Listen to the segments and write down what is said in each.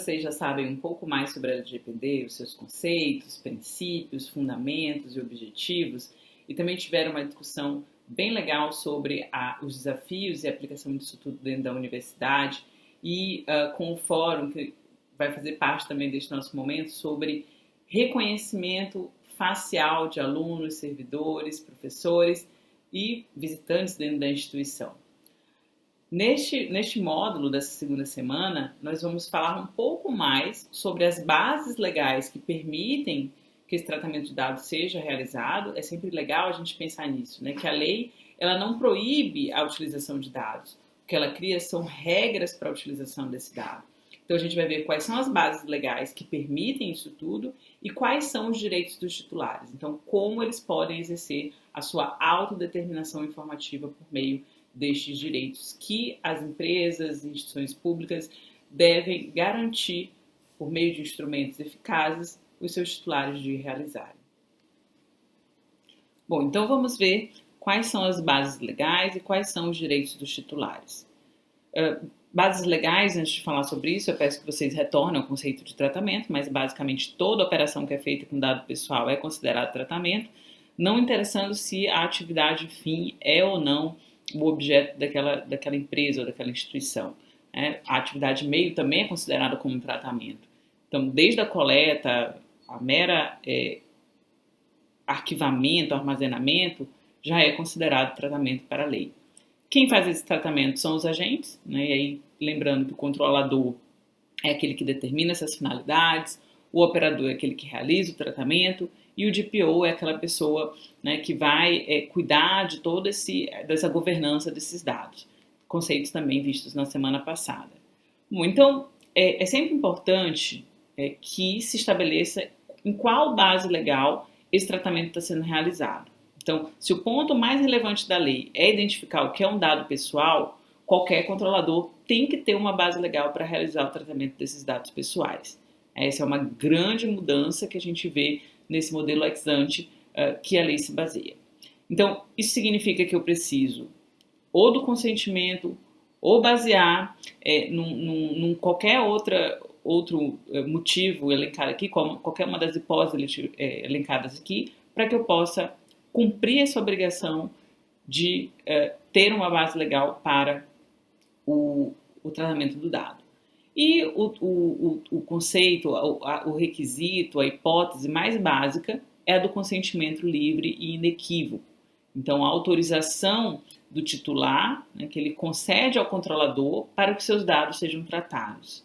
vocês já sabem um pouco mais sobre a LGPD, os seus conceitos, princípios, fundamentos e objetivos, e também tiveram uma discussão bem legal sobre os desafios e a aplicação disso tudo dentro da universidade, e com o fórum, que vai fazer parte também deste nosso momento, sobre reconhecimento facial de alunos, servidores, professores e visitantes dentro da instituição. Neste módulo dessa segunda semana, nós vamos falar um pouco mais sobre as bases legais que permitem que esse tratamento de dados seja realizado. É sempre legal a gente pensar nisso, né? Que a lei ela não proíbe a utilização de dados. O que ela cria são regras para a utilização desse dado. Então a gente vai ver quais são as bases legais que permitem isso tudo e quais são os direitos dos titulares. Então, como eles podem exercer a sua autodeterminação informativa por meio destes direitos que as empresas e instituições públicas devem garantir por meio de instrumentos eficazes os seus titulares de realizarem. Bom, então vamos ver quais são as bases legais e quais são os direitos dos titulares. Bases legais, antes de falar sobre isso, eu peço que vocês retornem ao conceito de tratamento, mas basicamente toda operação que é feita com dado pessoal é considerada tratamento, não interessando se a atividade fim é ou não o objeto daquela empresa ou daquela instituição. A atividade meio também é considerada como um tratamento. Então, desde a coleta, a mera arquivamento, armazenamento, já é considerado tratamento para a lei. Quem faz esse tratamento são os agentes, né? E aí, lembrando que o controlador é aquele que determina essas finalidades, o operador é aquele que realiza o tratamento e o DPO é aquela pessoa, né, que vai cuidar de toda dessa governança desses dados. Conceitos também vistos na semana passada. Bom, então, é sempre importante que se estabeleça em qual base legal esse tratamento está sendo realizado. Então, se o ponto mais relevante da lei é identificar o que é um dado pessoal, qualquer controlador tem que ter uma base legal para realizar o tratamento desses dados pessoais. Essa é uma grande mudança que a gente vê nesse modelo ex ante que a lei se baseia. Então, isso significa que eu preciso ou do consentimento ou basear num qualquer outro motivo elencado aqui, como qualquer uma das hipóteses elencadas aqui, para que eu possa cumprir essa obrigação de ter uma base legal para o tratamento do dado. E o conceito, o requisito, a hipótese mais básica é a do consentimento livre e inequívoco. Então, a autorização do titular, né, que ele concede ao controlador para que seus dados sejam tratados.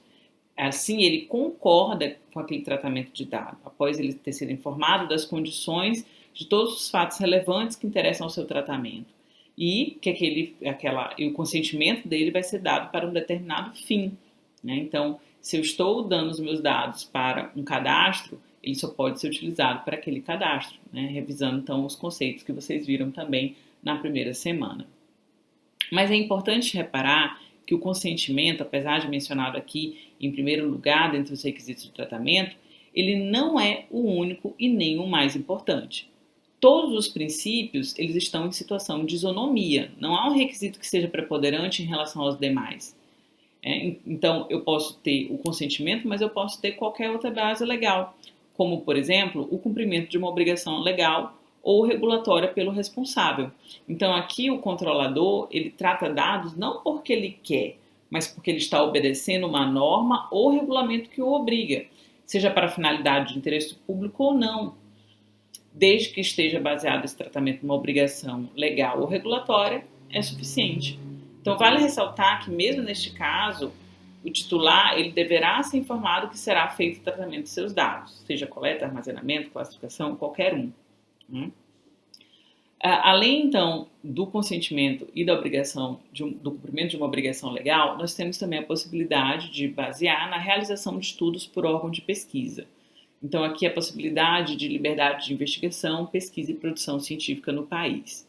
Assim, ele concorda com aquele tratamento de dado, após ele ter sido informado das condições de todos os fatos relevantes que interessam ao seu tratamento. E que o consentimento dele vai ser dado para um determinado fim. Né? Então, se eu estou dando os meus dados para um cadastro, ele só pode ser utilizado para aquele cadastro, né? Revisando então os conceitos que vocês viram também na primeira semana. Mas é importante reparar que o consentimento, apesar de mencionado aqui em primeiro lugar dentre os requisitos de tratamento, ele não é o único e nem o mais importante. Todos os princípios eles estão em situação de isonomia, não há um requisito que seja preponderante em relação aos demais. Então, eu posso ter o consentimento, mas eu posso ter qualquer outra base legal, como, por exemplo, o cumprimento de uma obrigação legal ou regulatória pelo responsável. Então, aqui o controlador, ele trata dados não porque ele quer, mas porque ele está obedecendo uma norma ou regulamento que o obriga, seja para finalidade de interesse público ou não, desde que esteja baseado esse tratamento numa obrigação legal ou regulatória, é suficiente. Então, vale ressaltar que, mesmo neste caso, o titular ele deverá ser informado que será feito o tratamento de seus dados, seja coleta, armazenamento, classificação, qualquer um. Além, então, do consentimento e da obrigação, do cumprimento de uma obrigação legal, nós temos também a possibilidade de basear na realização de estudos por órgão de pesquisa. Então, aqui a possibilidade de liberdade de investigação, pesquisa e produção científica no país.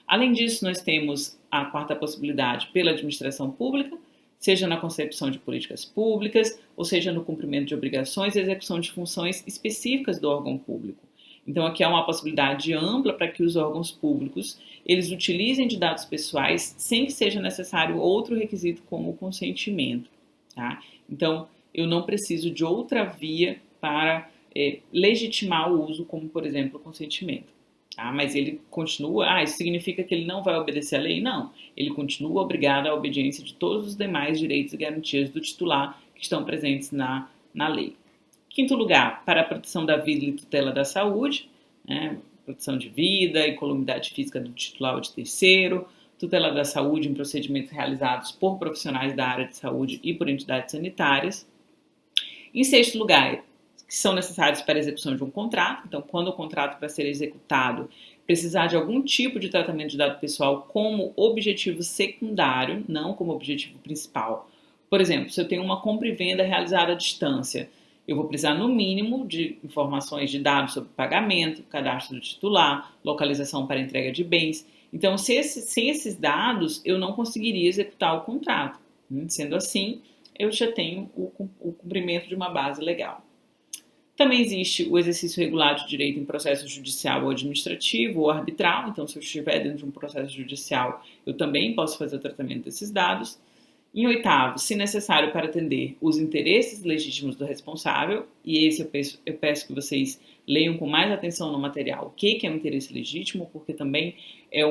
Além disso, nós temos a quarta possibilidade pela administração pública, seja na concepção de políticas públicas, ou seja no cumprimento de obrigações e execução de funções específicas do órgão público. Então, aqui há uma possibilidade ampla para que os órgãos públicos eles utilizem de dados pessoais sem que seja necessário outro requisito como o consentimento. Tá? Então, eu não preciso de outra via para legitimar o uso, como, por exemplo, o consentimento. Tá? Mas ele continua, isso significa que ele não vai obedecer à lei? Não, ele continua obrigado à obediência de todos os demais direitos e garantias do titular que estão presentes na lei. Quinto lugar, para a proteção da vida e tutela da saúde, né, proteção de vida e columidade física do titular ou de terceiro, tutela da saúde em procedimentos realizados por profissionais da área de saúde e por entidades sanitárias. Em sexto lugar, que são necessários para a execução de um contrato. Então, quando o contrato para ser executado precisar de algum tipo de tratamento de dado pessoal como objetivo secundário, não como objetivo principal. Por exemplo, se eu tenho uma compra e venda realizada à distância, eu vou precisar, no mínimo, de informações de dados sobre pagamento, cadastro do titular, localização para entrega de bens. Então, sem esses dados, eu não conseguiria executar o contrato. Sendo assim, eu já tenho o cumprimento de uma base legal. Também existe o exercício regular de direito em processo judicial ou administrativo ou arbitral. Então, se eu estiver dentro de um processo judicial, eu também posso fazer o tratamento desses dados. Em oitavo, se necessário para atender os interesses legítimos do responsável, e esse eu peço que vocês leiam com mais atenção no material o que é um interesse legítimo, porque também é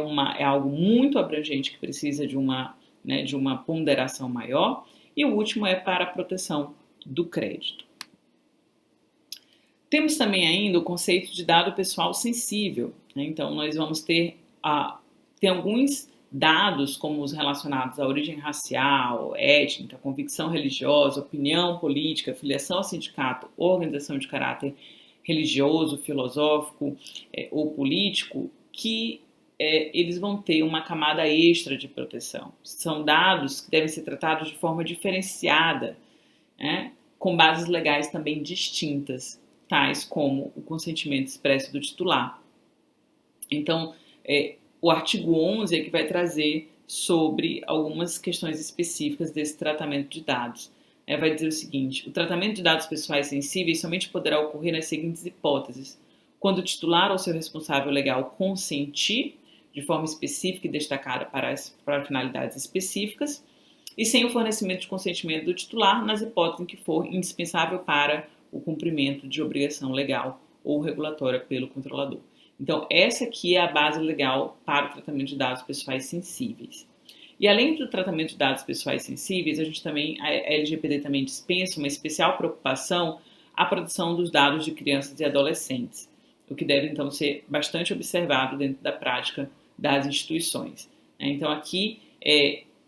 algo muito abrangente que precisa de uma ponderação maior. E o último é para a proteção do crédito. Temos também ainda o conceito de dado pessoal sensível. Né? Então, nós vamos ter alguns dados, como os relacionados à origem racial, étnica, convicção religiosa, opinião política, filiação ao sindicato, organização de caráter religioso, filosófico ou político, que eles vão ter uma camada extra de proteção. São dados que devem ser tratados de forma diferenciada, né? Com bases legais também distintas, tais como o consentimento expresso do titular. Então, o artigo 11 é que vai trazer sobre algumas questões específicas desse tratamento de dados. Vai dizer o seguinte: o tratamento de dados pessoais sensíveis somente poderá ocorrer nas seguintes hipóteses: quando o titular ou seu responsável legal consentir de forma específica e destacada para finalidades específicas, e sem o fornecimento de consentimento do titular nas hipóteses em que for indispensável para o cumprimento de obrigação legal ou regulatória pelo controlador. Então, essa aqui é a base legal para o tratamento de dados pessoais sensíveis. E além do tratamento de dados pessoais sensíveis, a LGPD também dispensa uma especial preocupação à proteção dos dados de crianças e adolescentes, o que deve, então, ser bastante observado dentro da prática das instituições. Então, aqui,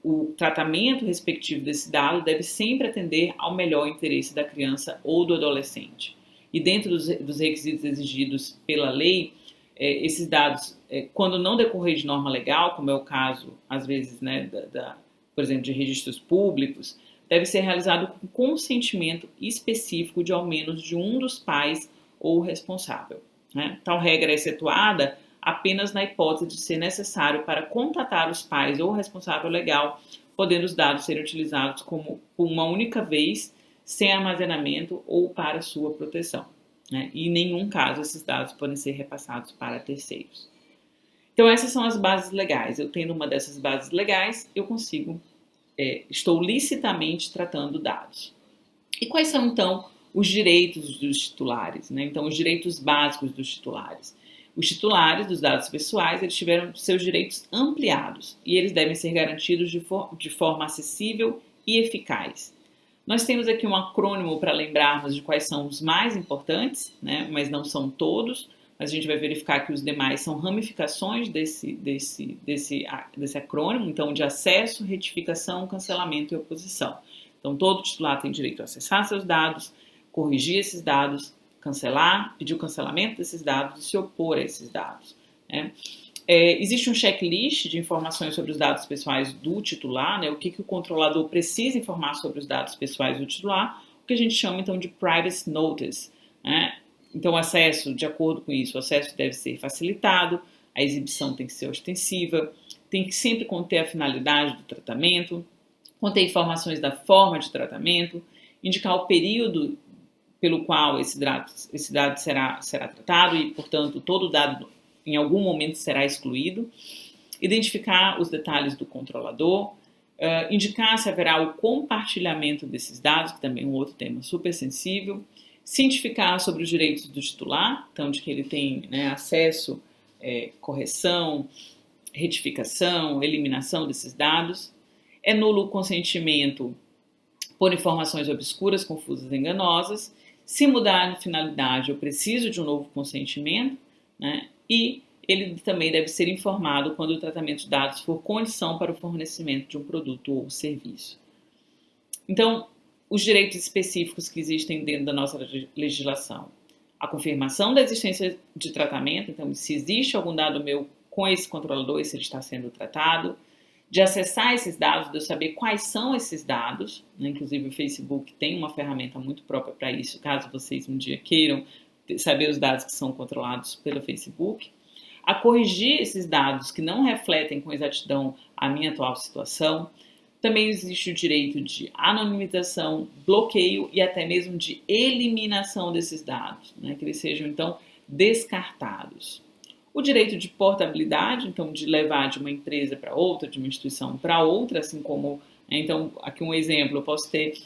o tratamento respectivo desse dado deve sempre atender ao melhor interesse da criança ou do adolescente. E dentro dos requisitos exigidos pela lei, esses dados, quando não decorrer de norma legal, como é o caso, às vezes, né, por exemplo, de registros públicos, deve ser realizado com consentimento específico de ao menos de um dos pais ou responsável. Né? Tal regra é excetuada apenas na hipótese de ser necessário para contatar os pais ou o responsável legal, podendo os dados serem utilizados como uma única vez, sem armazenamento ou para sua proteção. Né? E em nenhum caso esses dados podem ser repassados para terceiros. Então essas são as bases legais. Eu tendo uma dessas bases legais, eu estou licitamente tratando dados. E quais são então os direitos dos titulares? Né? Então os direitos básicos dos titulares. Os titulares dos dados pessoais, eles tiveram seus direitos ampliados e eles devem ser garantidos de forma acessível e eficaz. Nós temos aqui um acrônimo para lembrarmos de quais são os mais importantes, né? Mas não são todos, mas a gente vai verificar que os demais são ramificações desse acrônimo, então de acesso, retificação, cancelamento e oposição. Então todo titular tem direito a acessar seus dados, corrigir esses dados, cancelar, pedir o cancelamento desses dados e se opor a esses dados. Né? Existe um checklist de informações sobre os dados pessoais do titular, né? O que o controlador precisa informar sobre os dados pessoais do titular, o que a gente chama então de privacy notice. Né? Então o acesso, de acordo com isso, o acesso deve ser facilitado, a exibição tem que ser ostensiva, tem que sempre conter a finalidade do tratamento, conter informações da forma de tratamento, indicar o período pelo qual esse dado será tratado e, portanto, todo dado em algum momento será excluído, identificar os detalhes do controlador, indicar se haverá o compartilhamento desses dados, que também é um outro tema super sensível, cientificar sobre os direitos do titular, então de que ele tem, né, acesso, correção, retificação, eliminação desses dados. É nulo o consentimento por informações obscuras, confusas e enganosas. Se mudar a finalidade, eu preciso de um novo consentimento, né? E ele também deve ser informado quando o tratamento de dados for condição para o fornecimento de um produto ou serviço. Então, os direitos específicos que existem dentro da nossa legislação. A confirmação da existência de tratamento, então, se existe algum dado meu com esse controlador e se ele está sendo tratado, de acessar esses dados, de eu saber quais são esses dados, né? Inclusive o Facebook tem uma ferramenta muito própria para isso, caso vocês um dia queiram saber os dados que são controlados pelo Facebook, a corrigir esses dados que não refletem com exatidão a minha atual situação. Também existe o direito de anonimização, bloqueio e até mesmo de eliminação desses dados, né? Que eles sejam então descartados. O direito de portabilidade, então de levar de uma empresa para outra, de uma instituição para outra, assim como, então aqui um exemplo, eu posso ter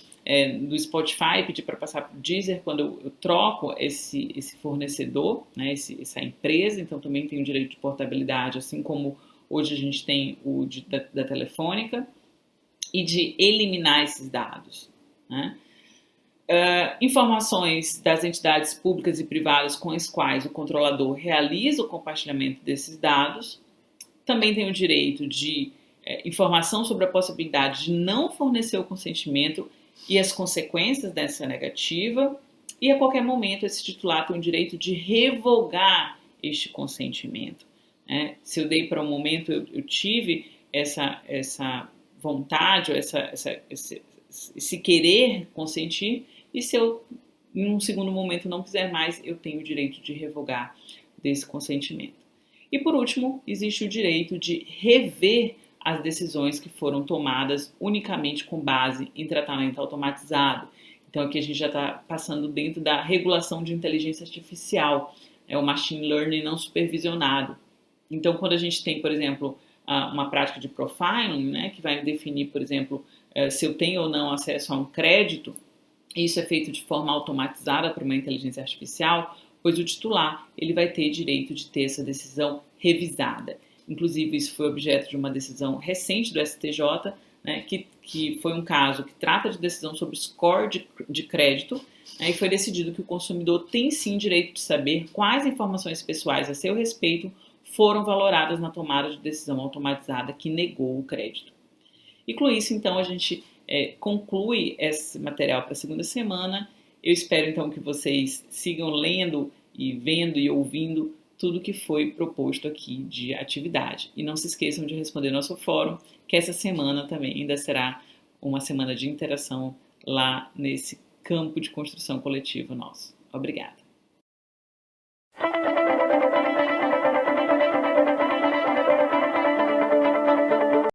do Spotify, pedir para passar para o Deezer quando eu troco esse fornecedor, né, essa empresa, então também tem o direito de portabilidade, assim como hoje a gente tem o da Telefônica, e de eliminar esses dados, né? Informações das entidades públicas e privadas com as quais o controlador realiza o compartilhamento desses dados. Também tem o direito de informação sobre a possibilidade de não fornecer o consentimento e as consequências dessa negativa. E a qualquer momento esse titular tem o direito de revogar este consentimento, né? Se eu dei para um momento, eu tive essa vontade, ou esse querer consentir, e se eu, em um segundo momento, não quiser mais, eu tenho o direito de revogar desse consentimento. E, por último, existe o direito de rever as decisões que foram tomadas unicamente com base em tratamento automatizado. Então, aqui a gente já está passando dentro da regulação de inteligência artificial, o machine learning não supervisionado. Então, quando a gente tem, por exemplo, uma prática de profiling, né, que vai definir, por exemplo, se eu tenho ou não acesso a um crédito, isso é feito de forma automatizada por uma inteligência artificial, pois o titular ele vai ter direito de ter essa decisão revisada. Inclusive, isso foi objeto de uma decisão recente do STJ, né, que foi um caso que trata de decisão sobre score de crédito, né, e foi decidido que o consumidor tem sim direito de saber quais informações pessoais a seu respeito foram valoradas na tomada de decisão automatizada que negou o crédito. E com isso, então, a gente conclui esse material para a segunda semana. Eu espero, então, que vocês sigam lendo e vendo e ouvindo tudo que foi proposto aqui de atividade. E não se esqueçam de responder nosso fórum, que essa semana também ainda será uma semana de interação lá nesse campo de construção coletiva nosso. Obrigada.